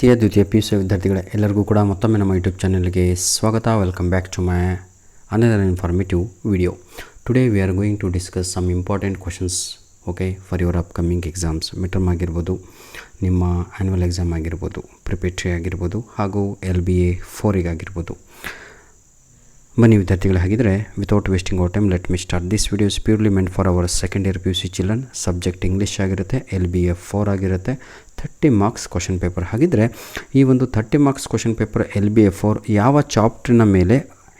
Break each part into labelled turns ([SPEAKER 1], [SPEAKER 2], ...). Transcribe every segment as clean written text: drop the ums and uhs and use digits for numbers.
[SPEAKER 1] ದ್ವಿತೀಯ PUC ವಿದ್ಯಾರ್ಥಿಗಳೇ ಎಲ್ಲರಿಗೂ ಕೂಡ ಮತ್ತೊಮ್ಮೆ ನಮ್ಮ ಯೂಟ್ಯೂಬ್ ಚಾನಲ್ಗೆ ಸ್ವಾಗತ. Welcome back to my another informative video. Today we are going to discuss some important questions for your upcoming exams. Mid term ಆಗಿರ್ಬೋದು, ನಿಮ್ಮ ಆ್ಯನ್ಯುವಲ್ ಎಕ್ಸಾಮ್ ಆಗಿರ್ಬೋದು, ಪ್ರಿಪೇಟ್ರಿ ಆಗಿರ್ಬೋದು, ಹಾಗೂ LBA 4 ಆಗಿರ್ಬೋದು. ಬನ್ನಿ ವಿದ್ಯಾರ್ಥಿಗಳು, ಹಾಗಿದ್ರೆ without wasting our time let me start. This video is purely meant for our second year PUC children. Subject English ಆಗಿರುತ್ತೆ, LBA 4 ಆಗಿರುತ್ತೆ, 30 ಮಾರ್ಕ್ಸ್ ಕ್ವಶನ್ ಪೇಪರ್. ಹಾಗಿದ್ರೆ ಈ ಒಂದು 30 ಮಾರ್ಕ್ಸ್ ಕ್ವಶನ್ ಪೇಪರ್ LBA 4 ಯಾವ ಚಾಪ್ಟರ್ನ ಮೇಲೆ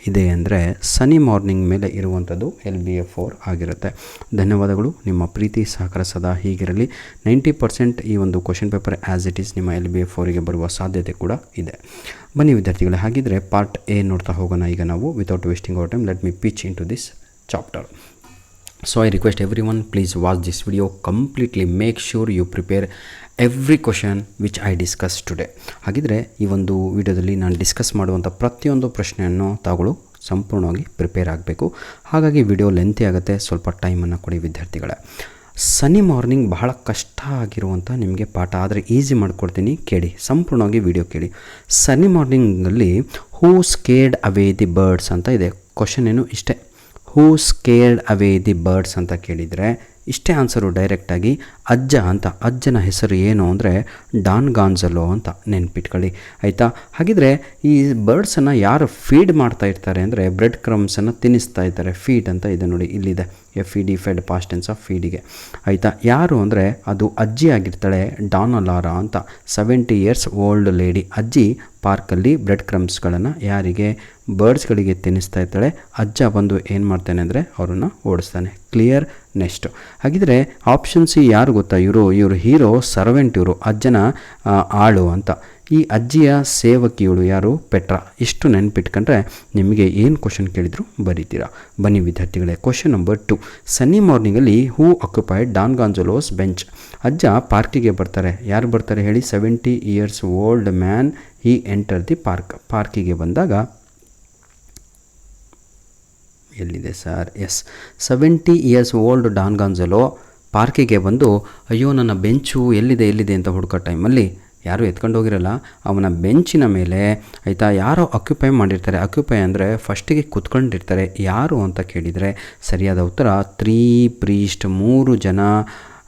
[SPEAKER 1] ಇದೆ ಅಂದರೆ ಸನಿ ಮಾರ್ನಿಂಗ್ ಮೇಲೆ ಇರುವಂಥದ್ದು LBA 4 ಆಗಿರುತ್ತೆ. ಧನ್ಯವಾದಗಳು. ನಿಮ್ಮ ಪ್ರೀತಿ ಸಹಕಾರ ಸದಾ ಹೀಗಿರಲಿ. 90% ಈ ಒಂದು question paper as it is ನಿಮ್ಮ LBA 4ಗೆ ಬರುವ ಸಾಧ್ಯತೆ ಕೂಡ ಇದೆ. ಬನ್ನಿ ವಿದ್ಯಾರ್ಥಿಗಳೇ, ಹಾಗಿದ್ರೆ ಪಾರ್ಟ್ A ನೋಡ್ತಾ ಹೋಗೋಣ. ಈಗ ನಾವು without wasting our time let me pitch into this chapter. So I request everyone, please watch this video completely. Make sure you prepare every question which I discussed today. ಹಾಗಿದ್ರೆ ಈ ಒಂದು ವಿಡಿಯೋದಲ್ಲಿ ನಾನು discuss ಮಾಡುವಂಥ ಪ್ರತಿಯೊಂದು ಪ್ರಶ್ನೆಯನ್ನು ತಾವುಗಳು ಸಂಪೂರ್ಣವಾಗಿ ಪ್ರಿಪೇರ್ ಆಗಬೇಕು. ಹಾಗಾಗಿ ವಿಡಿಯೋ ಲೆಂತಿ ಆಗುತ್ತೆ, ಸ್ವಲ್ಪ ಟೈಮನ್ನು ಕೊಡಿ ವಿದ್ಯಾರ್ಥಿಗಳೇ. ಸನಿ ಮಾರ್ನಿಂಗ್ ಬಹಳ ಕಷ್ಟ ಆಗಿರುವಂಥ ನಿಮಗೆ ಪಾಠ, ಆದರೆ ಈಸಿ ಮಾಡಿಕೊಡ್ತೀನಿ, ಕೇಳಿ, ಸಂಪೂರ್ಣವಾಗಿ ವಿಡಿಯೋ ಕೇಳಿ. ಸನಿ ಮಾರ್ನಿಂಗಲ್ಲಿ ಹೂ ಸ್ಕೇರ್ಡ್ ಅವೇ ದಿ ಬರ್ಡ್ಸ್ ಅಂತ ಇದೆ. ಕ್ವಶನ್ ಏನು ಇಷ್ಟೇ, ಹೂ ಸ್ಕೇರ್ಡ್ ಅವೇ ದಿ ಬರ್ಡ್ಸ್ ಅಂತ ಕೇಳಿದರೆ ಇಷ್ಟೇ ಆನ್ಸರು ಡೈರೆಕ್ಟಾಗಿ ಅಜ್ಜ ಅಂತ. ಅಜ್ಜನ ಹೆಸರು ಏನು ಅಂದರೆ ಡಾನ್ ಗಾನ್ಜಲೋ ಅಂತ ನೆನ್ಪಿಟ್ಕೊಳ್ಳಿ, ಆಯಿತಾ. ಹಾಗಿದ್ರೆ ಈ ಬರ್ಡ್ಸನ್ನು ಯಾರು ಫೀಡ್ ಮಾಡ್ತಾ ಇರ್ತಾರೆ ಅಂದರೆ ಬ್ರೆಡ್ ಕ್ರಮ್ಸನ್ನು ತಿನ್ನಿಸ್ತಾ ಇರ್ತಾರೆ. ಫೀಡ್ ಅಂತ ಇದೆ ನೋಡಿ, ಇಲ್ಲಿದೆ FED, fed, past tense of ಫೀಡಿಗೆ, ಆಯಿತಾ. ಯಾರು ಅಂದರೆ ಅದು ಅಜ್ಜಿ ಆಗಿರ್ತಾಳೆ, ಡಾನಲಾರಾ ಅಂತ. 70 years ಓಲ್ಡ್ ಲೇಡಿ. ಅಜ್ಜಿ ಪಾರ್ಕಲ್ಲಿ ಬ್ರೆಡ್ ಕ್ರಮ್ಸ್ಗಳನ್ನು ಯಾರಿಗೆ, ಬರ್ಡ್ಸ್ಗಳಿಗೆ ತಿನ್ನಿಸ್ತಾ ಇರ್ತಾಳೆ. ಅಜ್ಜ ಬಂದು ಏನು ಮಾಡ್ತಾನೆ ಅಂದರೆ ಅವರನ್ನು ಓಡಿಸ್ತಾನೆ. ಕ್ಲಿಯರ್. ನೆಕ್ಸ್ಟು ಹಾಗಿದ್ರೆ ಆಪ್ಷನ್ ಸಿ ಯಾರು ಗೊತ್ತಾ, ಇವರು ಹೀರೋ, ಸರ್ವೆಂಟ್, ಇವರು ಅಜ್ಜನ ಆಳು ಅಂತ. ಈ ಅಜ್ಜಿಯ ಸೇವಕಿಯವಳು ಯಾರು, ಪೆಟ್ರಾ. ಇಷ್ಟು ನೆನ್ಪಿಟ್ಕೊಂಡ್ರೆ ನಿಮಗೆ ಏನು ಕ್ವಶನ್ ಕೇಳಿದ್ರು ಬರೀತೀರಾ. ಬನ್ನಿ ವಿದ್ಯಾರ್ಥಿಗಳೇ, ಕ್ವಶನ್ ನಂಬರ್ 2. ಸನ್ನಿ ಮಾರ್ನಿಂಗಲ್ಲಿ who occupied Don Gonzalo's bench. ಅಜ್ಜ ಪಾರ್ಕಿಗೆ ಬರ್ತಾರೆ. ಯಾರು ಬರ್ತಾರೆ ಹೇಳಿ, 70 years old man he enter the park. ಪಾರ್ಕಿಗೆ ಬಂದಾಗ ಎಲ್ಲಿದೆ sir, 70 years old Don Gonzalo ಪಾರ್ಕಿಗೆ ಬಂದು, ಅಯ್ಯೋ ನನ್ನ ಬೆಂಚು ಎಲ್ಲಿದೆ ಅಂತ ಹುಡುಕೋ ಟೈಮಲ್ಲಿ ಯಾರೂ ಎತ್ಕೊಂಡು ಹೋಗಿರಲ್ಲ. ಅವನ ಬೆಂಚಿನ ಮೇಲೆ, ಆಯಿತಾ, ಯಾರೋ ಆಕ್ಯುಪೈ ಮಾಡಿರ್ತಾರೆ. ಆಕ್ಯುಪೈ ಅಂದರೆ ಫಸ್ಟಿಗೆ ಕೂತ್ಕೊಂಡಿರ್ತಾರೆ. ಯಾರು ಅಂತ ಕೇಳಿದರೆ ಸರಿಯಾದ ಉತ್ತರ 3 ಪ್ರೀಸ್ಟ್, 3 ಜನ,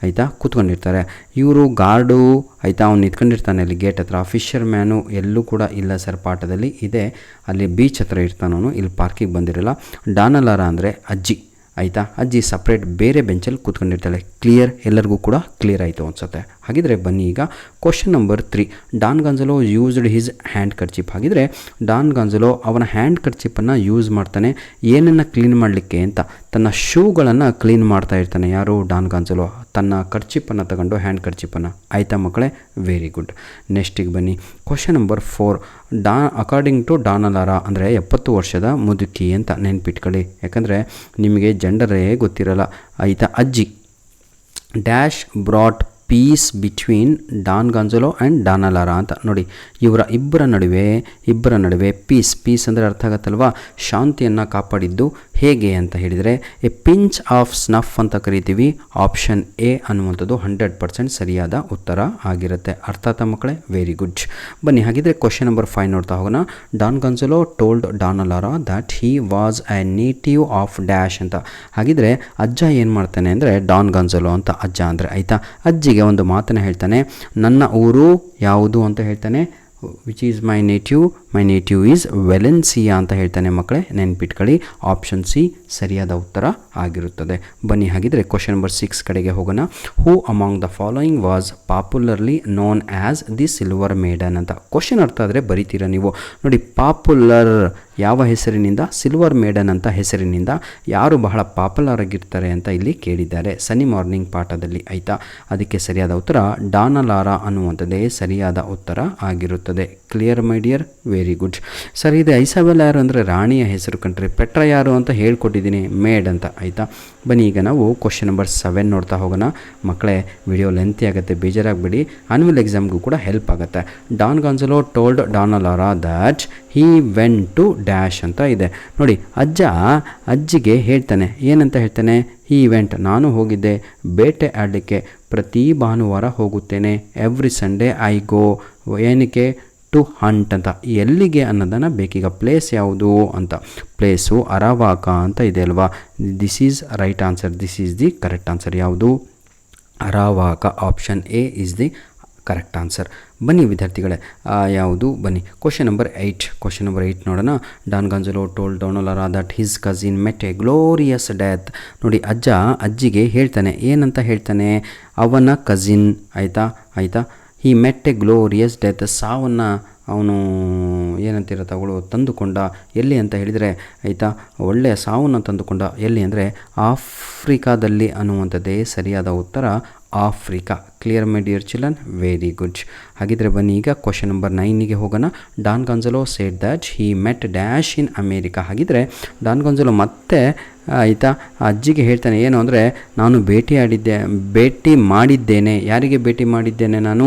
[SPEAKER 1] ಆಯಿತಾ, ಕೂತ್ಕೊಂಡಿರ್ತಾರೆ. ಇವರು ಗಾರ್ಡು, ಆಯಿತಾ, ಅವ್ನು ನಿಂತ್ಕೊಂಡಿರ್ತಾನೆ ಅಲ್ಲಿ ಗೇಟ್ ಹತ್ರ. ಫಿಶರ್ ಮ್ಯಾನು ಎಲ್ಲೂ ಕೂಡ ಇಲ್ಲ ಸರ್ ಪಾಠದಲ್ಲಿ, ಇದೆ ಅಲ್ಲಿ ಬೀಚ್ ಹತ್ರ ಇರ್ತಾನವನು, ಇಲ್ಲಿ ಪಾರ್ಕಿಗೆ ಬಂದಿರಲ್ಲ. ಡಾನಲಾರ ಅಂದರೆ ಅಜ್ಜಿ, ಆಯಿತಾ. ಅಜ್ಜಿ ಸಪ್ರೇಟ್ ಬೇರೆ ಬೆಂಚಲ್ಲಿ ಕೂತ್ಕೊಂಡಿರ್ತಾಳೆ. ಕ್ಲಿಯರ್, ಎಲ್ಲರಿಗೂ ಕೂಡ ಕ್ಲಿಯರ್ ಆಯಿತು ಅನಿಸುತ್ತೆ. ಹಾಗಿದ್ರೆ ಬನ್ನಿ ಈಗ question number 3. Don Gonzalo used his handkerchief. ಹಾಗಿದ್ರೆ ಡಾನ್ ಗಾನ್ಜಲೋ ಅವನ ಹ್ಯಾಂಡ್ ಕರ್ಚಿಪ್ಪನ್ನು ಯೂಸ್ ಮಾಡ್ತಾನೆ ಏನನ್ನು ಕ್ಲೀನ್ ಮಾಡಲಿಕ್ಕೆ ಅಂತ. ತನ್ನ ಶೂಗಳನ್ನು ಕ್ಲೀನ್ ಮಾಡ್ತಾ ಇರ್ತಾನೆ. ಯಾರು, ಡಾನ್ ಗಾನ್ಜಲೋ ತನ್ನ ಕರ್ಚಿಪ್ಪನ್ನು ತಗೊಂಡು, ಹ್ಯಾಂಡ್ ಕರ್ಚಿಪ್ಪನ್ನು, ಆಯಿತಾ ಮಕ್ಕಳೇ, ವೆರಿ ಗುಡ್. ನೆಕ್ಸ್ಟಿಗೆ ಬನ್ನಿ question number 4. According to Dona Laura ಅಂದರೆ 70 ವರ್ಷದ ಮುದುಕಿ ಅಂತ ನೆನ್ಪಿಟ್ಕೊಳ್ಳಿ, ಯಾಕಂದರೆ ನಿಮಗೆ ಜೆಂಡರೇ ಗೊತ್ತಿರಲ್ಲ, ಆಯಿತಾ. ಅಜ್ಜಿ dash brought peace between Don Gonzalo and Dona Laura ಅಂತ. ನೋಡಿ, ಇಬ್ಬರ ನಡುವೆ ಪೀಸ್ ಅಂದರೆ ಅರ್ಥ ಆಗತ್ತಲ್ವಾ, ಶಾಂತಿಯನ್ನು ಕಾಪಾಡಿದ್ದು ಹೇಗೆ ಅಂತ ಹೇಳಿದರೆ ಎ ಪಿಂಚ್ ಆಫ್ ಸ್ನಫ್ ಅಂತ ಕರಿತೀವಿ. ಆಪ್ಷನ್ A ಅನ್ನುವಂಥದ್ದು 100% ಸರಿಯಾದ ಉತ್ತರ ಆಗಿರುತ್ತೆ. ಅರ್ಥ ಆಯ್ತಾ ಮಕ್ಕಳೇ, ವೆರಿ ಗುಡ್. ಬನ್ನಿ ಹಾಗಿದ್ರೆ ಕ್ವಶನ್ ನಂಬರ್ 5 ನೋಡ್ತಾ ಹೋಗೋಣ. Don Gonzalo told Dona Laura that he was a native of dash ಅಂತ. ಹಾಗಿದ್ರೆ ಅಜ್ಜ ಏನು ಮಾಡ್ತಾನೆ ಅಂದರೆ, ಡಾನ್ ಗಾನ್ಜಲೋ ಅಂತ ಅಜ್ಜ ಅಂದರೆ, ಆಯಿತಾ, ಅಜ್ಜಿಗೆ ಒಂದು ಮಾತನ್ನು ಹೇಳ್ತಾನೆ. ನನ್ನ ಊರು ಯಾವುದು ಅಂತ ಹೇಳ್ತಾನೆ, which is my native is Valencia ಅಂತ ಹೇಳ್ತಾನೆ. ಮಕ್ಕಳೇ ನೆನ್ಪಿಟ್ಕೊಳ್ಳಿ, ಆಪ್ಷನ್ ಸಿ ಸರಿಯಾದ ಉತ್ತರ ಆಗಿರುತ್ತದೆ. ಬನ್ನಿ ಹಾಗಿದ್ರೆ ಕ್ವಶನ್ ನಂಬರ್ 6 ಕಡೆಗೆ ಹೋಗೋಣ. ಹೂ among the following was popularly known as the silver maiden ಅಂತ. ಕ್ವಶನ್ ಅರ್ಥ ಆದರೆ ಬರೀತೀರಾ ನೀವು. ನೋಡಿ, ಪಾಪ್ಯುಲರ್ ಯಾವ ಹೆಸರಿನಿಂದ, ಸಿಲ್ವರ್ ಮೇಡನ್ ಅಂತ ಹೆಸರಿನಿಂದ ಯಾರು ಬಹಳ ಪಾಪ್ಯುಲರ್ ಆಗಿರ್ತಾರೆ ಅಂತ ಇಲ್ಲಿ ಕೇಳಿದ್ದಾರೆ ಸನಿ ಮಾರ್ನಿಂಗ್ ಪಾಠದಲ್ಲಿ, ಆಯಿತಾ. ಅದಕ್ಕೆ ಸರಿಯಾದ ಉತ್ತರ ಡಾನಲಾರಾ ಅನ್ನುವಂಥದ್ದೇ ಸರಿಯಾದ ಉತ್ತರ ಆಗಿರುತ್ತದೆ. Clear my dear, very good. Sir, ಇದು ಐಸಾಬೆಲ್ ಯಾರು ಅಂದರೆ ರಾಣಿಯ ಹೆಸರು ಕಂಡ್ರೆ. ಪೆಟ್ರಾ ಯಾರು ಅಂತ ಹೇಳ್ಕೊಟ್ಟಿದ್ದೀನಿ, ಮೇಡ್ ಅಂತ, ಆಯಿತಾ. ಬನ್ನಿ ಈಗ ನಾವು ಕ್ವಶನ್ ನಂಬರ್ 7 ನೋಡ್ತಾ ಹೋಗೋಣ. ಮಕ್ಕಳೇ ವಿಡಿಯೋ ಲೆಂತಿ ಆಗುತ್ತೆ, ಬೇಜಾರಾಗಬೇಡಿ, ಆನ್ಯುವಲ್ ಎಕ್ಸಾಮ್ಗೂ ಕೂಡ ಹೆಲ್ಪ್ ಆಗುತ್ತೆ. Don Gonzalo told Dona Laura that he went to dash ಅಂತ ಇದೆ. ನೋಡಿ, ಅಜ್ಜಿಗೆ ಹೇಳ್ತಾನೆ, ಏನಂತ ಹೇಳ್ತಾನೆ, ಈ ಇವೆಂಟ್ ನಾನು ಹೋಗಿದ್ದೆ ಬೇಟೆ ಆಡಲಿಕ್ಕೆ, ಪ್ರತಿ ಭಾನುವಾರ ಹೋಗುತ್ತೇನೆ. ಎವ್ರಿ ಸಂಡೇ ಐ ಗೋ ಏನಕ್ಕೆ ಟು ಹಂಟ್ ಅಂತ. ಎಲ್ಲಿಗೆ ಅನ್ನೋದನ್ನು ಬೇಕೀಗ. ಪ್ಲೇಸ್ ಯಾವುದು ಅಂತ. ಪ್ಲೇಸು ಅರವಾಕ ಅಂತ ಇದೆ ಅಲ್ವಾ. This is right answer. This is the correct answer. ಯಾವುದು? Aravaca. Option A is the correct answer. ಬನ್ನಿ ವಿದ್ಯಾರ್ಥಿಗಳೇ, ಯಾವುದು? ಬನ್ನಿ ಕ್ವಶನ್ ನಂಬರ್ 8 ನೋಡೋಣ. Don Gonzalo told Dona Laura that his cousin met a glorious death. ನೋಡಿ, ಅಜ್ಜಿಗೆ ಹೇಳ್ತಾನೆ, ಏನಂತ ಹೇಳ್ತಾನೆ? ಅವನ ಕಸಿನ್, ಆಯಿತಾ he met a glorious death, ಸಾವನ್ನು ಅವನು ಏನಂತೀರ ತಗೊಳ್ಳೋ ತಂದುಕೊಂಡ. ಎಲ್ಲಿ ಅಂತ ಹೇಳಿದರೆ, ಆಯಿತಾ, ಒಳ್ಳೆಯ ಸಾವನ್ನು ತಂದುಕೊಂಡ. ಎಲ್ಲಿ ಅಂದರೆ ಆಫ್ರಿಕಾದಲ್ಲಿ ಅನ್ನುವಂಥದ್ದೇ ಸರಿಯಾದ ಉತ್ತರ. Africa. Clear my dear children? Very good. ಹಾಗಿದ್ರೆ ಬನ್ನಿ ಈಗ ಕ್ವಶನ್ ನಂಬರ್ 9ಗೆ ಹೋಗೋಣ. Don Gonzalo said that he met dash in America. ಹಾಗಿದ್ರೆ ಡಾನ್ ಗಾಂಜಲೋ ಮತ್ತೆ ಆಯಿತಾ ಅಜ್ಜಿಗೆ ಹೇಳ್ತಾನೆ, ಏನು ಅಂದರೆ, ನಾನು ಭೇಟಿ ಮಾಡಿದ್ದೇನೆ. ಯಾರಿಗೆ ಭೇಟಿ ಮಾಡಿದ್ದೇನೆ ನಾನು?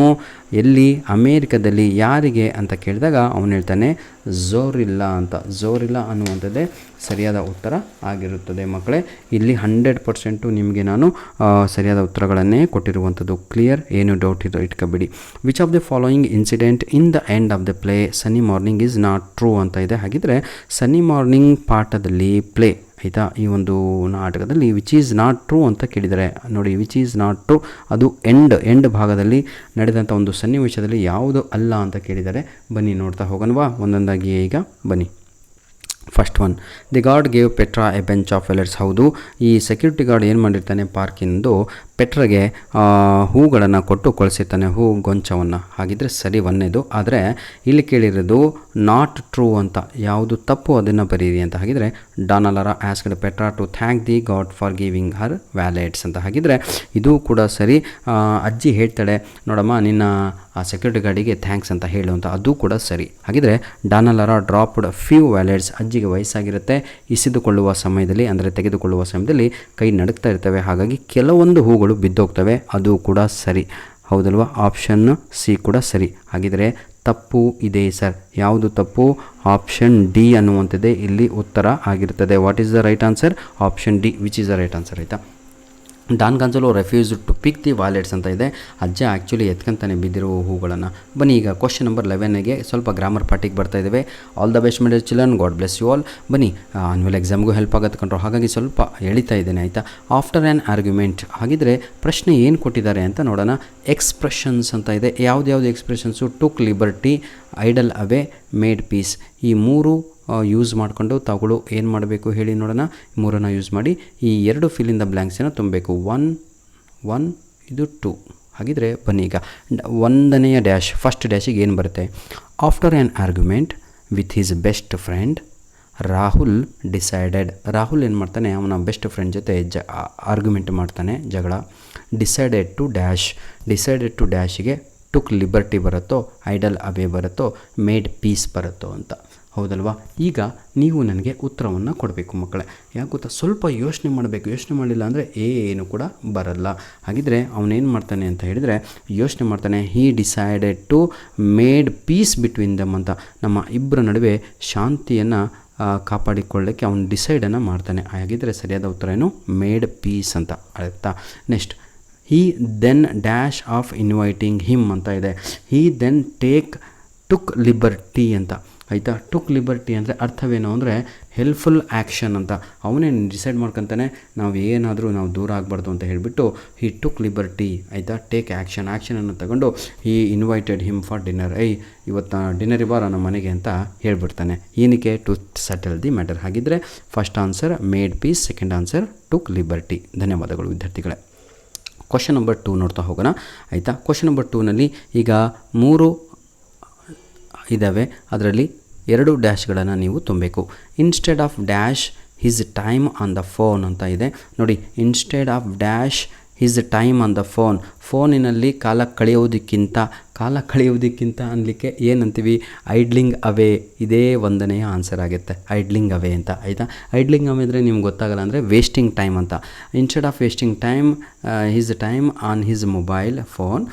[SPEAKER 1] ಎಲ್ಲಿ? ಅಮೇರಿಕಾದಲ್ಲಿ. ಯಾರಿಗೆ ಅಂತ ಕೇಳಿದಾಗ ಅವನು ಹೇಳ್ತಾನೆ ಝೋರಿಲ್ಲಾ ಅಂತ. ಝೋರಿಲ್ಲಾ ಅನ್ನುವಂಥದ್ದೇ ಸರಿಯಾದ ಉತ್ತರ ಆಗಿರುತ್ತದೆ ಮಕ್ಕಳೇ. ಇಲ್ಲಿ 100% ನಿಮಗೆ ನಾನು ಸರಿಯಾದ ಉತ್ತರಗಳನ್ನೇ ಕೊಟ್ಟಿರುವಂಥದ್ದು. ಕ್ಲಿಯರ್? ಏನು ಡೌಟ್ ಇಟ್ಕೋಬೇಡಿ. Which of the following incident in the end of the play sunny morning is not true ಅಂತ ಇದೆ. ಹಾಗಿದ್ರೆ ಸನ್ನಿ ಮಾರ್ನಿಂಗ್ ಪಾಠದಲ್ಲಿ ಪ್ಲೇ, ಆಯಿತಾ, ಈ ಒಂದು ನಾಟಕದಲ್ಲಿ ವಿಚ್ ಈಸ್ ನಾಟ್ ಟ್ರೂ ಅಂತ ಕೇಳಿದರೆ, ನೋಡಿ, ವಿಚ್ ಈಸ್ ನಾಟ್ ಟ್ರೂ ಅದು ಎಂಡ್ ಭಾಗದಲ್ಲಿ ನಡೆದಂಥ ಒಂದು ಸನ್ನಿವೇಶದಲ್ಲಿ ಯಾವುದು ಅಲ್ಲ ಅಂತ ಕೇಳಿದರೆ. ಬನ್ನಿ ನೋಡ್ತಾ ಹೋಗೋಣವಾ ಒಂದೊಂದಾಗಿ ಈಗ. ಬನ್ನಿ. First one, the guard gave Petra a bench of violets. ಹೌದು, ಈ ಸೆಕ್ಯೂರಿಟಿ ಗಾರ್ಡ್ ಏನು ಮಾಡಿರ್ತಾನೆ, ಪಾರ್ಕಿಂದು ಪೆಟ್ರಾಗೆ ಹೂಗಳನ್ನು ಕೊಟ್ಟು ಕಳಿಸಿರ್ತಾನೆ, ಹೂ ಗೊಂಚವನ್ನು. ಹಾಗಿದ್ರೆ ಸರಿ ಒಂದೇದು. ಆದರೆ ಇಲ್ಲಿ ಕೇಳಿರೋದು ನಾಟ್ ಟ್ರೂ ಅಂತ. ಯಾವುದು ತಪ್ಪು ಅದನ್ನು ಬರೀರಿ ಅಂತ. ಹಾಗಿದ್ರೆ Dona Laura asked Petra to thank the god for giving her violets ಅಂತ. ಹಾಗಿದ್ರೆ ಇದು ಕೂಡ ಸರಿ. ಅಜ್ಜಿ ಹೇಳ್ತಾಳೆ, ನೋಡಮ್ಮ, ನಿನ್ನ ಆ ಸೆಕ್ಯೂರಿಟಿ ಗಾರ್ಡಿಗೆ ಥ್ಯಾಂಕ್ಸ್ ಅಂತ ಹೇಳು ಅಂತ. ಅದು ಕೂಡ ಸರಿ. ಹಾಗಿದ್ರೆ ಡಾನಲಾರಾ ಡ್ರಾಪ್ಡ್ ಫ್ಯೂ ವ್ಯಾಲೆಟ್ಸ್. ಅಜ್ಜಿಗೆ ವಯಸ್ಸಾಗಿರುತ್ತೆ, ಇಸಿದುಕೊಳ್ಳುವ ಸಮಯದಲ್ಲಿ, ಅಂದರೆ ತೆಗೆದುಕೊಳ್ಳುವ ಸಮಯದಲ್ಲಿ ಕೈ ನಡುಕ್ತಾ ಇರ್ತವೆ, ಹಾಗಾಗಿ ಕೆಲವೊಂದು ಹೂಗಳು ಬಿದ್ದೋಗ್ತವೆ. ಅದು ಕೂಡ ಸರಿ. ಹೌದಲ್ವಾ? ಆಪ್ಷನ್ ಸಿ ಕೂಡ ಸರಿ. ಹಾಗಿದ್ರೆ ತಪ್ಪು ಇದೆ ಸರ್. ಯಾವುದು ತಪ್ಪು? ಆಪ್ಷನ್ ಡಿ ಅನ್ನುವಂಥದ್ದೇ ಇಲ್ಲಿ ಉತ್ತರ ಆಗಿರುತ್ತದೆ. What is the right answer? Option D which is the right answer. ಆಯಿತಾ. Don Gonzalo refuse to pick the violets ಅಂತ ಇದೆ. ಅಜ್ಜ ಆ್ಯಕ್ಚುಲಿ ಎತ್ಕೊಂತಾನೆ ಬಿದ್ದಿರುವ ಹೂಗಳನ್ನು. ಬನ್ನಿ ಈಗ ಕ್ವಶನ್ ನಂಬರ್ 11ಗೆ ಸ್ವಲ್ಪ ಗ್ರಾಮರ್ ಪಾರ್ಟಿಗೆ ಬರ್ತಾ ಇದ್ದೇವೆ. All the best my dear children, god bless you all. ಬನ್ನಿ, ಆನ್ಯುವಲ್ ಎಕ್ಸಾಮ್ಗೂ ಹೆಲ್ಪ್ ಆಗುತ್ತೆ ಕಂಡ್ರು, ಹಾಗಾಗಿ ಸ್ವಲ್ಪ ಎಳಿತಾ ಇದ್ದೇನೆ, ಆಯಿತಾ. After an argument. ಹಾಗಿದ್ರೆ ಪ್ರಶ್ನೆ ಏನು ಕೊಟ್ಟಿದ್ದಾರೆ ಅಂತ ನೋಡೋಣ. ಎಕ್ಸ್ಪ್ರೆಷನ್ಸ್ ಅಂತ ಇದೆ. ಯಾವ್ದು ಎಕ್ಸ್ಪ್ರೆಷನ್ಸು? ಟುಕ್ ಲಿಬರ್ಟಿ, ಐಡಲ್ ಅವೇ, ಮೇಡ್ ಪೀಸ್. ಈ ಮೂರು ಯೂಸ್ ಮಾಡಿಕೊಂಡು ತಾವುಗಳು ಏನು ಮಾಡಬೇಕು ಹೇಳಿ ನೋಡೋಣ. ಮೂರನ್ನು ಯೂಸ್ ಮಾಡಿ ಈ 2 ಫಿಲ್ ಇನ್ ದ ಬ್ಲ್ಯಾಂಕ್ಸನ್ನು ತುಂಬಬೇಕು. 1 ಇದು 2. ಹಾಗಿದ್ರೆ ಬನ್ನಿ ಈಗ 1ನೇ ಡ್ಯಾಶ್, ಫಸ್ಟ್ ಡ್ಯಾಶಿಗೆ ಏನು ಬರುತ್ತೆ? After an argument with his best friend Rahul decided. Rahul ಏನು ಮಾಡ್ತಾನೆ, ಅವನ ಬೆಸ್ಟ್ ಫ್ರೆಂಡ್ ಜೊತೆ ಆರ್ಗ್ಯುಮೆಂಟ್ ಮಾಡ್ತಾನೆ, ಜಗಳ. ಡಿಸೈಡೆಡ್ ಟು ಡ್ಯಾಶಿಗೆ ಟುಕ್ ಲಿಬರ್ಟಿ ಬರುತ್ತೋ, ಐಡಲ್ ಅವೇ ಬರುತ್ತೋ, ಮೇಡ್ ಪೀಸ್ ಬರುತ್ತೋ ಅಂತ. ಹೌದಲ್ವಾ? ಈಗ ನೀವು ನನಗೆ ಉತ್ತರವನ್ನು ಕೊಡಬೇಕು ಮಕ್ಕಳೇ. ಯಾಕೆ ಗೊತ್ತಾ, ಸ್ವಲ್ಪ ಯೋಚನೆ ಮಾಡಬೇಕು. ಯೋಚನೆ ಮಾಡಲಿಲ್ಲ ಅಂದರೆ ಏನು ಕೂಡ ಬರಲ್ಲ. ಹಾಗಿದ್ರೆ ಅವನೇನು ಮಾಡ್ತಾನೆ ಅಂತ ಹೇಳಿದರೆ, ಯೋಚನೆ ಮಾಡ್ತಾನೆ. He decided to made peace between them ಅಂತ. ನಮ್ಮ ಇಬ್ಬರ ನಡುವೆ ಶಾಂತಿಯನ್ನು ಕಾಪಾಡಿಕೊಳ್ಳೋಕ್ಕೆ ಅವನು ಡಿಸೈಡನ್ನು ಮಾಡ್ತಾನೆ. ಹಾಗಿದ್ರೆ ಸರಿಯಾದ ಉತ್ತರ ಏನು? ಮೇಡ್ ಪೀಸ್ ಅಂತ. ಆಯಿತಾ. Next, he then dash of inviting him ಅಂತ ಇದೆ. ಹೀ ದೆನ್ ಟುಕ್ ಲಿಬರ್ಟಿ ಅಂತ. ಆಯಿತಾ. ಟುಕ್ ಲಿಬರ್ಟಿ ಅಂದರೆ ಅರ್ಥವೇನು ಅಂದರೆ ಹೆಲ್ಪ್ಫುಲ್ ಆ್ಯಕ್ಷನ್ ಅಂತ. ಅವನೇ ಡಿಸೈಡ್ ಮಾಡ್ಕೊತಾನೆ, ನಾವು ದೂರ ಆಗಬಾರ್ದು ಅಂತ ಹೇಳಿಬಿಟ್ಟು ಹಿ ಟುಕ್ ಲಿಬರ್ಟಿ, ಆಯಿತಾ, ಟೇಕ್ ಆ್ಯಕ್ಷನನ್ನು ತಗೊಂಡು he invited him for dinner. ಇವತ್ತು ಡಿನ್ನರಿಗೆ ಬಾರ ನಮ್ಮ ಮನೆಗೆ ಅಂತ ಹೇಳ್ಬಿಡ್ತಾನೆ. ಏನಕ್ಕೆ? To settle the matter. ಹಾಗಿದ್ರೆ first answer made peace, second answer took liberty. ಧನ್ಯವಾದಗಳು ವಿದ್ಯಾರ್ಥಿಗಳೇ. ಕ್ವಶನ್ ನಂಬರ್ 2 ನೋಡ್ತಾ ಹೋಗೋಣ, ಆಯಿತಾ. ಕ್ವಶನ್ ನಂಬರ್ 2ನಲ್ಲಿ ಈಗ 3 ಇದ್ದಾವೆ, ಅದರಲ್ಲಿ 2 ಡ್ಯಾಶ್ಗಳನ್ನು ನೀವು ತುಂಬಬೇಕು. Instead of dash his time on the phone ಅಂತ ಇದೆ. ನೋಡಿ, instead of dash his time on the ಫೋನಿನಲ್ಲಿ ಕಾಲ ಕಳೆಯುವುದಕ್ಕಿಂತ ಅನ್ನಲಿಕ್ಕೆ ಏನಂತೀವಿ? ಐಡ್ಲಿಂಗ್ ಅವೇ. ಇದೇ 1ನೇಯ ಆನ್ಸರ್ ಆಗುತ್ತೆ, ಐಡ್ಲಿಂಗ್ ಅವೇ ಅಂತ. ಆಯಿತಾ. ಐಡ್ಲಿಂಗ್ ಅವೇ ಅಂದರೆ ನಿಮ್ಗೆ ಗೊತ್ತಾಗಲ್ಲ ಅಂದರೆ ವೇಸ್ಟಿಂಗ್ ಟೈಮ್ ಅಂತ. Instead of wasting his time on his mobile phone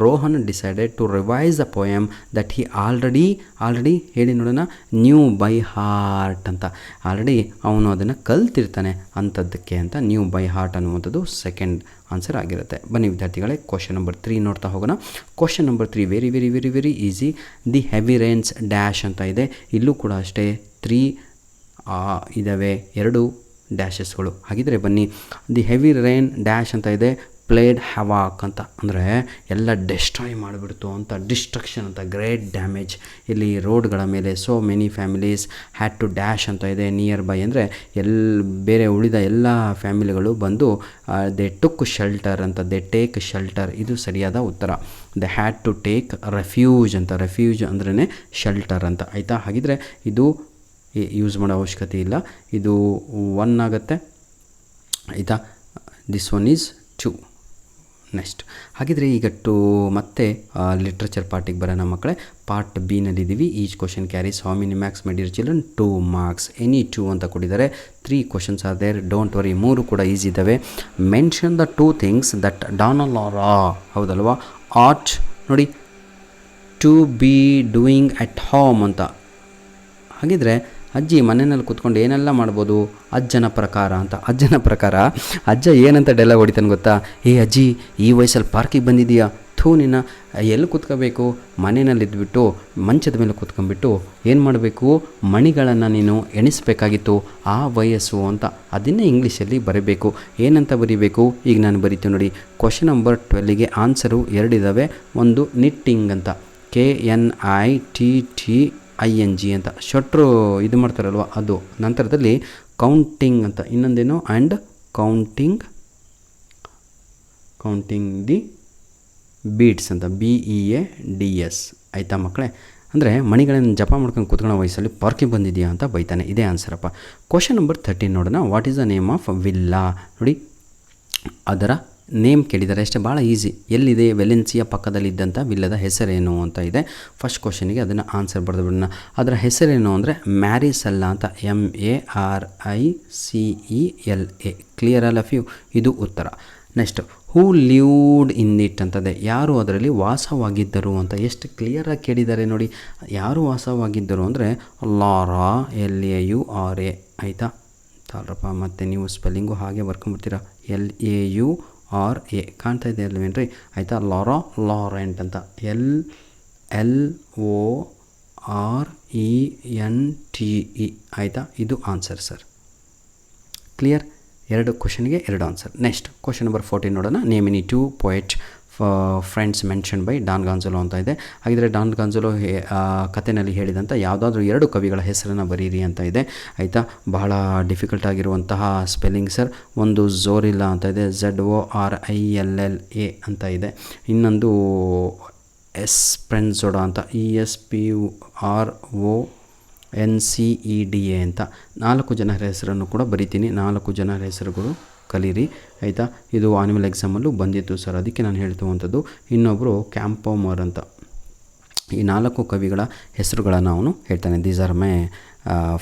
[SPEAKER 1] Rohan decided to revise a poem that he already ಹೇಳಿ ನೋಡೋಣ, ನ್ಯೂ ಬೈ ಹಾರ್ಟ್ ಅಂತ. ಆಲ್ರೆಡಿ ಅವನು ಅದನ್ನು ಕಲ್ತಿರ್ತಾನೆ ಅಂಥದ್ದಕ್ಕೆ ಅಂತ ನ್ಯೂ ಬೈ ಹಾರ್ಟ್ ಅನ್ನುವಂಥದ್ದು ಸೆಕೆಂಡ್ ಆನ್ಸರ್ ಆಗಿರುತ್ತೆ. ಬನ್ನಿ ವಿದ್ಯಾರ್ಥಿಗಳೇ, ಕ್ವಶನ್ ನಂಬರ್ 3 ನೋಡ್ತಾ ಹೋಗೋಣ. Question number 3 very very very very easy. The heavy rains dash ಅಂತ ಇದೆ. ಇಲ್ಲೂ ಕೂಡ ಅಷ್ಟೇ 3 ಇದ್ದಾವೆ, 2 ಡ್ಯಾಶಸ್ಗಳು. ಹಾಗಿದ್ರೆ ಬನ್ನಿ, ದಿ ಹೆವಿ ರೈನ್ ಡ್ಯಾಶ್ ಅಂತ ಇದೆ, ಪ್ಲೇಡ್ ಹ್ಯಾವಾಕ್ ಅಂತ, ಅಂದರೆ ಎಲ್ಲ ಡೆಸ್ಟ್ರಾಯ್ ಮಾಡಿಬಿಡ್ತು ಅಂತ, ಡಿಸ್ಟ್ರಕ್ಷನ್ ಅಂತ, ಗ್ರೇಟ್ ಡ್ಯಾಮೇಜ್. ಇಲ್ಲಿ ರೋಡ್ಗಳ ಮೇಲೆ so many families had to dash ಅಂತ ಇದೆ. ನಿಯರ್ ಬೈ ಅಂದರೆ ಬೇರೆ ಉಳಿದ ಎಲ್ಲ ಫ್ಯಾಮಿಲಿಗಳು ಬಂದು ದೇ ಟುಕ್ ಶೆಲ್ಟರ್ ಅಂತ, ದೇ ಟೇಕ್ ಶೆಲ್ಟರ್, ಇದು ಸರಿಯಾದ ಉತ್ತರ. They had to take refuge ಅಂತ, ರೆಫ್ಯೂಜ್ ಅಂದ್ರೇ ಶೆಲ್ಟರ್ ಅಂತ, ಆಯಿತಾ. ಹಾಗಿದ್ರೆ ಇದು ಯೂಸ್ ಮಾಡೋ ಅವಶ್ಯಕತೆ ಇಲ್ಲ, ಇದು 1 ಆಗುತ್ತೆ, ಆಯಿತಾ. This one is 2. ನೆಕ್ಸ್ಟ್ ಹಾಗಿದ್ರೆ ಈಗ ಮತ್ತೆ ಲಿಟ್ರೇಚರ್ ಪಾರ್ಟಿಗೆ ಬರೋಣ ಮಕ್ಕಳೇ. ಪಾರ್ಟ್ ಬಿ ನಲ್ಲಿದ್ದೀವಿ. Each question carries how many marks my dear children? 2 marks. Any 2 ಅಂತ ಕೊಟ್ಟಿದ್ದಾರೆ. 3 questions are there, don't worry. 3 ಕೂಡ ಈಸಿ ಇದ್ದಾವೆ. Mention the 2 things that Dona Laura, ಹೌದಲ್ವಾ, ಆಟ್ ನೋಡಿ to be doing at home ಅಂತ. ಹಾಗಿದ್ರೆ ಅಜ್ಜಿ ಮನೆಯಲ್ಲಿ ಕೂತ್ಕೊಂಡು ಏನೆಲ್ಲ ಮಾಡ್ಬೋದು ಅಜ್ಜನ ಪ್ರಕಾರ ಅಂತ. ಅಜ್ಜನ ಪ್ರಕಾರ ಅಜ್ಜ ಏನಂತ ಡೈಲಾಗ್ ಹೊಡಿತಾನೆ ಗೊತ್ತಾ? ಏ ಅಜ್ಜಿ, ಈ ವಯಸ್ಸಲ್ಲಿ ಪಾರ್ಕಿಗೆ ಬಂದಿದೆಯಾ? ಥೂ ನಿನ್ನ, ಎಲ್ಲಿ ಕೂತ್ಕೋಬೇಕು? ಮನೆಯಲ್ಲಿದ್ದುಬಿಟ್ಟು ಮಂಚದ ಮೇಲೆ ಕೂತ್ಕೊಂಡ್ಬಿಟ್ಟು ಏನು ಮಾಡಬೇಕು? ಮಣಿಗಳನ್ನು ನೀನು ಎಣಿಸ್ಬೇಕಾಗಿತ್ತು, ಆ ವಯಸ್ಸು ಅಂತ. ಅದನ್ನೇ ಇಂಗ್ಲೀಷಲ್ಲಿ ಬರೀಬೇಕು. ಏನಂತ ಬರೀಬೇಕು? ಈಗ ನಾನು ಬರೀತೀನಿ ನೋಡಿ. ಕ್ವಶನ್ ನಂಬರ್ 12ಗೆ ಆನ್ಸರು 2 ಇದ್ದಾವೆ. ಒಂದು ನಿಟ್ಟಿಂಗ್ ಅಂತ, KNITTING ಅಂತ, ಶಟ್ರು ಇದು ಮಾಡ್ತಾರಲ್ವ ಅದು. ನಂತರದಲ್ಲಿ ಕೌಂಟಿಂಗ್ ಅಂತ, ಇನ್ನೊಂದೇನು ಆ್ಯಂಡ್ ಕೌಂಟಿಂಗ್ ದಿ ಬೀಡ್ಸ್ ಅಂತ, BEADS, ಆಯಿತಾ ಮಕ್ಕಳೇ. ಅಂದರೆ ಮಣಿಗಳನ್ನು ಜಪ ಮಾಡ್ಕೊಂಡು ಕೂತ್ಕೊಳ್ಳೋ ವಯಸ್ಸಲ್ಲಿ ಪಾರ್ಕಿಗೆ ಬಂದಿದೆಯಾ ಅಂತ ಬೈತಾನೆ. ಇದೇ ಆನ್ಸರಪ್ಪ. ಕ್ವಶನ್ ನಂಬರ್ 13 ನೋಡೋಣ. What is the name of villa? ನೋಡಿ, ಅದರ ನೇಮ್ ಕೇಳಿದ್ದಾರೆ ಅಷ್ಟೇ, ಭಾಳ ಈಸಿ. ಎಲ್ಲಿದೆ? ವೆಲೆನ್ಸಿಯಾ ಪಕ್ಕದಲ್ಲಿದ್ದಂಥ ವಿಲ್ಲದ ಹೆಸರೇನು ಅಂತ ಇದೆ. ಫಸ್ಟ್ ಕ್ವಶನಿಗೆ ಅದನ್ನು ಆನ್ಸರ್ ಬರೆದು ಬಿಡೋಣ. ಅದರ ಹೆಸರೇನು ಅಂದರೆ ಮ್ಯಾರಿಸೆಲ್ಲಾ ಅಂತ, MARICELA. Clear all of you? ಇದು ಉತ್ತರ. Next, who lived in it ಅಂತದೆ, ಯಾರು ಅದರಲ್ಲಿ ವಾಸವಾಗಿದ್ದರು ಅಂತ. ಎಷ್ಟು ಕ್ಲಿಯರಾಗಿ ಕೇಳಿದ್ದಾರೆ ನೋಡಿ. ಯಾರು ವಾಸವಾಗಿದ್ದರು ಅಂದರೆ ಲಾರಾ, LAURA, ಆಯಿತಾ. ತಾಳ್ರಪ್ಪ, ಮತ್ತು ನೀವು ಸ್ಪೆಲ್ಲಿಂಗು ಹಾಗೆ ಬರ್ಕೊಂಬಿಡ್ತೀರಾ. LAURA ಕಾಣ್ತಾ ಇದೆ ಅಲ್ವೇನ್ರಿ, ಆಯಿತಾ. ಲಾರೆಂಟ್ ಅಂತ, LLORENTE, ಆಯಿತಾ. ಇದು ಆನ್ಸರ್ ಸರ್. ಕ್ಲಿಯರ್? 2 ಕ್ವಶನ್ಗೆ 2 ಆನ್ಸರ್. ನೆಕ್ಸ್ಟ್ ಕ್ವಶನ್ ನಂಬರ್ 14 ನೋಡೋಣ. Name any 2 poet friends mention by Don Gonzalo ಅಂತ ಇದೆ. ಹಾಗಿದ್ರೆ ಡಾನ್ ಗಾನ್ಜಲೋ ಕಥೆಯಲ್ಲಿ ಹೇಳಿದಂಥ ಯಾವುದಾದ್ರೂ 2 ಕವಿಗಳ ಹೆಸರನ್ನು ಬರೀರಿ ಅಂತ ಇದೆ, ಆಯಿತಾ. ಬಹಳ ಡಿಫಿಕಲ್ಟ್ ಆಗಿರುವಂತಹ ಸ್ಪೆಲ್ಲಿಂಗ್ ಸರ್. ಒಂದು ಝೋರಿಲ್ಲಾ ಅಂತ ಇದೆ, ZORILLA ಅಂತ ಇದೆ. ಇನ್ನೊಂದು ಎಸ್ಪ್ರೆನ್ಸೋಡಾ ಅಂತ, ESPRONCEDA ಅಂತ. 4 ಜನರ ಹೆಸರನ್ನು ಕೂಡ ಬರಿತೀನಿ. 4 ಜನರ ಹೆಸರುಗಳು ಕಲೀರಿ, ಆಯಿತಾ. ಇದು ಆನ್ಯುವಲ್ ಎಕ್ಸಾಮಲ್ಲೂ ಬಂದಿತ್ತು ಸರ್, ಅದಕ್ಕೆ ನಾನು ಹೇಳ್ತುವಂಥದ್ದು. ಇನ್ನೊಬ್ಬರು ಕ್ಯಾಂಪೋಮರ್ ಅಂತ. ಈ 4 ಕವಿಗಳ ಹೆಸರುಗಳನ್ನು ಅವನು ಹೇಳ್ತಾನೆ. ದೀಸ್ ಆರ್ ಮೈ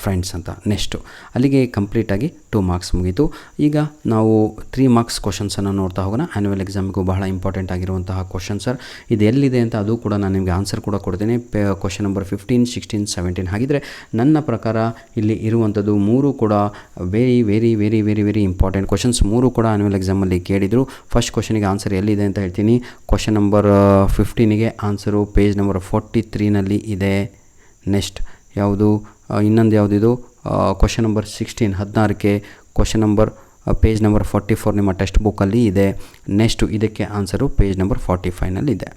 [SPEAKER 1] ಫ್ರೆಂಡ್ಸ್ ಅಂತ. ನೆಕ್ಸ್ಟು ಅಲ್ಲಿಗೆ ಕಂಪ್ಲೀಟಾಗಿ 2 ಮಾರ್ಕ್ಸ್ ಮುಗೀತು. ಈಗ ನಾವು 3 ಮಾರ್ಕ್ಸ್ ಕ್ವಶನ್ಸನ್ನು ನೋಡ್ತಾ ಹೋಗೋಣ. ಆ್ಯನ್ಯುವಲ್ ಎಕ್ಸಾಮ್ಗೂ ಬಹಳ ಇಂಪಾರ್ಟೆಂಟ್ ಆಗಿರುವಂತಹ ಕ್ವಶನ್ ಸರ್. ಇದು ಎಲ್ಲಿದೆ ಅಂತ ಅದು ಕೂಡ ನಾನು ನಿಮಗೆ ಆನ್ಸರ್ ಕೂಡ ಕೊಡ್ತೇನೆ. Question number 15, 16, 17. ಹಾಗಿದ್ರೆ ನನ್ನ ಪ್ರಕಾರ ಇಲ್ಲಿ ಇರುವಂಥದ್ದು 3 ಕೂಡ very very very very very important questions. 3 ಕೂಡ ಆ್ಯನ್ಯುವಲ್ ಎಕ್ಸಾಮಲ್ಲಿ ಕೇಳಿದರು. ಫಸ್ಟ್ ಕ್ವಶನಿಗೆ ಆನ್ಸರ್ ಎಲ್ಲಿದೆ ಅಂತ ಹೇಳ್ತೀನಿ. ಕ್ವಶನ್ ನಂಬರ್ 15ಗೆ ಆನ್ಸರು ಪೇಜ್ ನಂಬರ್ 43ನಲ್ಲಿ ಇದೆ. ನೆಕ್ಸ್ಟ್ ಯಾವುದು? ಇನ್ನೊಂದು ಯಾವುದಿದು? ಕ್ವಶನ್ ನಂಬರ್ 16, 16ಕ್ಕೆ ಕ್ವಶನ್ ನಂಬರ್ ಪೇಜ್ ನಂಬರ್ 44 ನಿಮ್ಮ ಟೆಕ್ಸ್ಟ್ ಬುಕ್ಕಲ್ಲಿ ಇದೆ. ನೆಕ್ಸ್ಟು ಇದಕ್ಕೆ ಆನ್ಸರು ಪೇಜ್ ನಂಬರ್ 45ನಲ್ಲಿ ಇದೆ.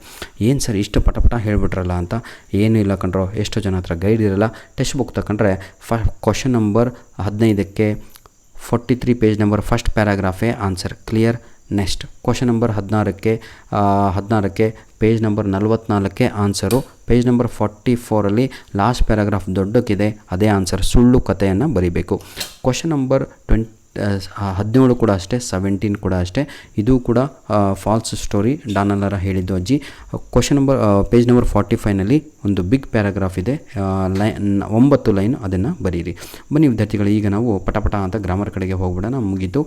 [SPEAKER 1] ಏನು ಸರ್ ಇಷ್ಟು ಪಟ ಹೇಳಿಬಿಟ್ರಲ್ಲ ಅಂತ? ಏನೂ ಇಲ್ಲ ಕಣ್ರೋ, ಎಷ್ಟೋ ಜನ ಹತ್ರ ಗೈಡ್ ಇರಲ್ಲ. ಟೆಕ್ಸ್ಟ್ ಬುಕ್ ತಗೊಂಡ್ರೆ ಕ್ವಶನ್ ನಂಬರ್ 15ಕ್ಕೆ 43 ಪೇಜ್ ನಂಬರ್ ಫಸ್ಟ್ ಪ್ಯಾರಾಗ್ರಾಫೇ answer. Clear? Next question number 16ಕ್ಕೆ ಪೇಜ್ ನಂಬರ್ 44ಕ್ಕೆ ಆನ್ಸರು. ಪೇಜ್ ನಂಬರ್ 44ಅಲ್ಲಿ ಲಾಸ್ಟ್ ಪ್ಯಾರಾಗ್ರಾಫ್ ದೊಡ್ಡಕ್ಕಿದೆ, ಅದೇ ಆನ್ಸರ್. ಸುಳ್ಳು ಕಥೆಯನ್ನು ಬರೀಬೇಕು. ಕ್ವಶನ್ ನಂಬರ್ 17 ಕೂಡ ಅಷ್ಟೇ, 17 ಕೂಡ ಅಷ್ಟೇ. ಇದು ಕೂಡ ಫಾಲ್ಸ್ ಸ್ಟೋರಿ, ಡಾನಲರ ಹೇಳಿದ್ದು ಅಜ್ಜಿ. ಕ್ವಶನ್ ನಂಬರ್ ಪೇಜ್ ನಂಬರ್ 45ನಲ್ಲಿ ಒಂದು ಬಿಗ್ ಪ್ಯಾರಾಗ್ರಾಫ್ ಇದೆ, 9 ಲೈನ್, ಅದನ್ನು ಬರೀರಿ. ಬನ್ನಿ ವಿದ್ಯಾರ್ಥಿಗಳು, ಈಗ ನಾವು ಪಟ ಅಂತ ಗ್ರಾಮರ್ ಕಡೆಗೆ ಹೋಗ್ಬಿಡೋಣ. ಮುಗೀತು.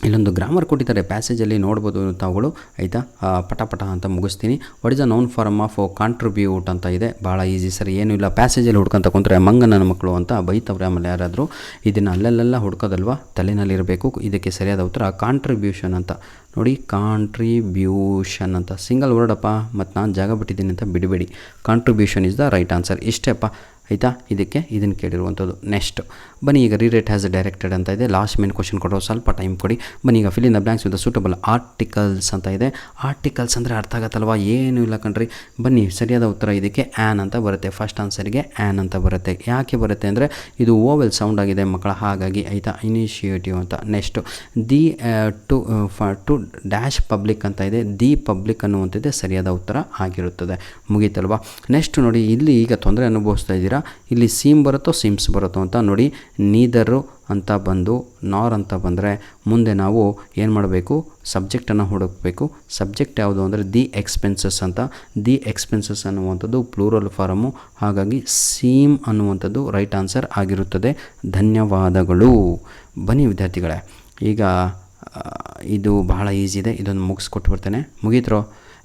[SPEAKER 1] ಇಲ್ಲೊಂದು ಗ್ರಾಮರ್ ಕೊಟ್ಟಿದ್ದಾರೆ ಪ್ಯಾಸೇಜಲ್ಲಿ ನೋಡ್ಬೋದು ತಾವುಗಳು ಆಯಿತಾ. ಪಟ ಅಂತ ಮುಗಿಸ್ತೀನಿ. What is a noun form of contribute ಅಂತ ಇದೆ. ಭಾಳ ಈಸಿ ಸರ್, ಏನೂ ಇಲ್ಲ. ಪ್ಯಾಸೇಜಲ್ಲಿ ಹುಡ್ಕೊಂತ ಕುಂತ್ರೆ ಮಂಗನ ಮಕ್ಕಳು ಅಂತ ಬೈತವ್ರೆ ಆಮೇಲೆ ಯಾರಾದರೂ. ಇದನ್ನು ಅಲ್ಲೆಲ್ಲ ಹುಡ್ಕೋದಲ್ವ, ತಲೆನಲ್ಲಿರಬೇಕು. ಇದಕ್ಕೆ ಸರಿಯಾದ ಉತ್ತರ ಕಾಂಟ್ರಿಬ್ಯೂಷನ್ ಅಂತ. ನೋಡಿ, ಕಾಂಟ್ರಿಬ್ಯೂಷನ್ ಅಂತ ಸಿಂಗಲ್ ವರ್ಡಪ್ಪ, ಮತ್ತು ನಾನು ಜಾಗ ಬಿಟ್ಟಿದ್ದೀನಿ ಅಂತ ಬಿಡಬೇಡಿ. Contribution is the right answer. ಇಷ್ಟೇಪ್ಪ ಆಯಿತಾ. ಇದನ್ನು ಕೇಳಿರುವಂಥದ್ದು. ನೆಕ್ಸ್ಟ್ ಬನ್ನಿ, ಈಗ ರೀರೇಟ್ ಹ್ಯಾಸ್ ಡೈರೆಕ್ಟೆಡ್ ಅಂತ ಇದೆ. ಲಾಸ್ಟ್ ಮೇನ್ ಕ್ವಶನ್ ಕೊಡೋ, ಸ್ವಲ್ಪ ಟೈಮ್ ಕೊಡಿ. ಬನ್ನಿ, ಈಗ fill in the blanks with suitable articles ಅಂತ ಇದೆ. ಆರ್ಟಿಕಲ್ಸ್ ಅಂದರೆ ಅರ್ಥ ಆಗತ್ತಲ್ವ, ಏನೂ ಇಲ್ಲ ಕಣ್ರಿ. ಬನ್ನಿ, ಸರಿಯಾದ ಉತ್ತರ ಇದಕ್ಕೆ ಆ್ಯನ್ ಅಂತ ಬರುತ್ತೆ. ಫಸ್ಟ್ ಆನ್ಸರ್ಗೆ ಆ್ಯನ್ ಅಂತ ಬರುತ್ತೆ. ಯಾಕೆ ಬರುತ್ತೆ ಅಂದರೆ ಇದು ಓವೆಲ್ ಸೌಂಡ್ ಆಗಿದೆ ಮಕ್ಕಳ, ಹಾಗಾಗಿ ಆಯಿತಾ. ಇನಿಷಿಯೇಟಿವ್ ಅಂತ. Next the to dash public ಅಂತ ಇದೆ. ದಿ ಪಬ್ಲಿಕ್ ಅನ್ನುವಂಥದ್ದೇ ಸರಿಯಾದ ಉತ್ತರ ಆಗಿರುತ್ತದೆ. ಮುಗೀತಲ್ವ. ನೆಕ್ಸ್ಟ್ ನೋಡಿ, ಇಲ್ಲಿ ಈಗ ತೊಂದರೆ ಅನುಭವಿಸ್ತಾ ಇದ್ದೀರಾ. ಇಲ್ಲಿ ಸೀಮ್ ಬರುತ್ತೋ ಸಿಮ್ಸ್ ಬರುತ್ತೋ ಅಂತ ನೋಡಿ. ನೀದರು ಅಂತ ಬಂದು ನಾರ್ ಅಂತ ಬಂದರೆ ಮುಂದೆ ನಾವು ಏನು ಮಾಡಬೇಕು, ಸಬ್ಜೆಕ್ಟನ್ನು ಹುಡುಕಬೇಕು. ಸಬ್ಜೆಕ್ಟ್ ಯಾವುದು ಅಂದರೆ ದಿ ಎಕ್ಸ್ಪೆನ್ಸಸ್ ಅಂತ. ದಿ ಎಕ್ಸ್ಪೆನ್ಸಸ್ ಅನ್ನುವಂಥದ್ದು ಪ್ಲೂರಲ್ ಫಾರಮು, ಹಾಗಾಗಿ ಸೀಮ್ ಅನ್ನುವಂಥದ್ದು ರೈಟ್ ಆನ್ಸರ್ ಆಗಿರುತ್ತದೆ. ಧನ್ಯವಾದಗಳು. ಬನ್ನಿ ವಿದ್ಯಾರ್ಥಿಗಳೇ, ಈಗ ಇದು ಬಹಳ ಈಸಿ ಇದೆ. ಇದೊಂದು ಮುಗಿಸ್ಕೊಟ್ಟು ಬರ್ತೇನೆ. ಮುಗೀತ್ರೋ.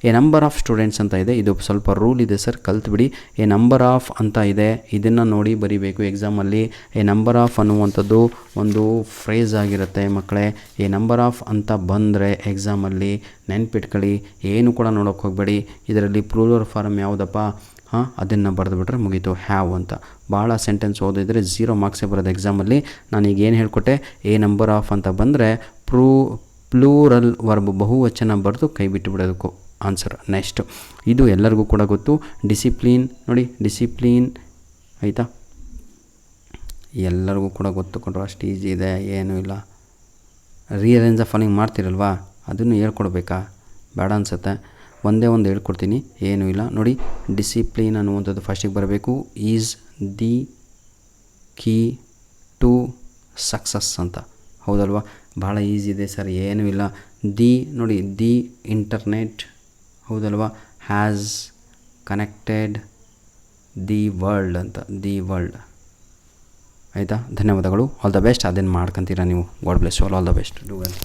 [SPEAKER 1] ಎ ನಂಬರ್ ಆಫ್ ಸ್ಟೂಡೆಂಟ್ಸ್ ಅಂತ ಇದೆ. ಇದು ಸ್ವಲ್ಪ ರೂಲ್ ಇದೆ ಸರ್, ಕಲ್ತ್ಬಿಡಿ. ಎ ನಂಬರ್ ಆಫ್ ಅಂತ ಇದೆ, ಇದನ್ನು ನೋಡಿ ಬರೀಬೇಕು ಎಕ್ಸಾಮಲ್ಲಿ. ಎ ನಂಬರ್ ಆಫ್ ಅನ್ನುವಂಥದ್ದು ಒಂದು ಫ್ರೇಸ್ ಆಗಿರುತ್ತೆ ಮಕ್ಕಳೇ. ಎ ನಂಬರ್ ಆಫ್ ಅಂತ ಬಂದರೆ ಎಕ್ಸಾಮಲ್ಲಿ ನೆನ್ಪಿಟ್ಕೊಳ್ಳಿ, ಏನು ಕೂಡ ನೋಡೋಕೆ ಹೋಗಬೇಡಿ. ಇದರಲ್ಲಿ ಪ್ಲೂರಲ್ ಫಾರಮ್ ಯಾವುದಪ್ಪ, ಅದನ್ನು ಬರೆದುಬಿಟ್ರೆ ಮುಗೀತು. ಹ್ಯಾವ್ ಅಂತ. ಭಾಳ ಸೆಂಟೆನ್ಸ್ ಓದಿದರೆ 0 ಮಾರ್ಕ್ಸೇ ಬರೋದು ಎಕ್ಸಾಮಲ್ಲಿ. ನಾನೀಗ ಏನು ಹೇಳ್ಕೊಟ್ಟೆ, ಎ ನಂಬರ್ ಆಫ್ ಅಂತ ಬಂದರೆ ಪ್ಲೂರಲ್ ವರ್ಬ್ ಬಹುವಚನ ಬರೆದು ಕೈ ಬಿಟ್ಟು ಬಿಡೋದಕ್ಕೂ ಆನ್ಸರ್. ನೆಕ್ಸ್ಟ್, ಇದು ಎಲ್ಲರಿಗೂ ಕೂಡ ಗೊತ್ತು, ಡಿಸಿಪ್ಲಿನ್. ನೋಡಿ, ಡಿಸಿಪ್ಲಿನ್ ಆಯಿತಾ, ಎಲ್ಲರಿಗೂ ಕೂಡ ಗೊತ್ತುಕೊಂಡ್ರು, ಅಷ್ಟು ಈಸಿ ಇದೆ, ಏನೂ ಇಲ್ಲ. ರೀಅರೇಂಜ್ ದ ಫಾಲೋಯಿಂಗ್ ಮಾಡ್ತಿರಲ್ವಾ, ಅದನ್ನು ಹೇಳ್ಕೊಡ್ಬೇಕಾ, ಬೇಡ ಅನಿಸುತ್ತೆ. ಒಂದೇ ಒಂದು ಹೇಳ್ಕೊಡ್ತೀನಿ, ಏನೂ ಇಲ್ಲ. ನೋಡಿ, ಡಿಸಿಪ್ಲಿನ್ ಅನ್ನುವಂಥದ್ದು ಫಸ್ಟಿಗೆ ಬರಬೇಕು. Is the key to success ಅಂತ, ಹೌದಲ್ವಾ. ಭಾಳ ಈಸಿ ಇದೆ ಸರ್, ಏನೂ ಇಲ್ಲ. ದಿ ನೋಡಿ, ದಿ ಇಂಟರ್ನೆಟ್, ಹೌದಲ್ವಾ. ಹ್ಯಾಸ್ ಕನೆಕ್ಟೆಡ್ ದಿ ವರ್ಲ್ಡ್ ಅಂತ, ದಿ ವರ್ಲ್ಡ್ ಆಯಿತಾ. ಧನ್ಯವಾದಗಳು. All the best. ಅದನ್ನು ಮಾಡ್ಕೊತೀರಾ ನೀವು. God bless you all the best. Do well.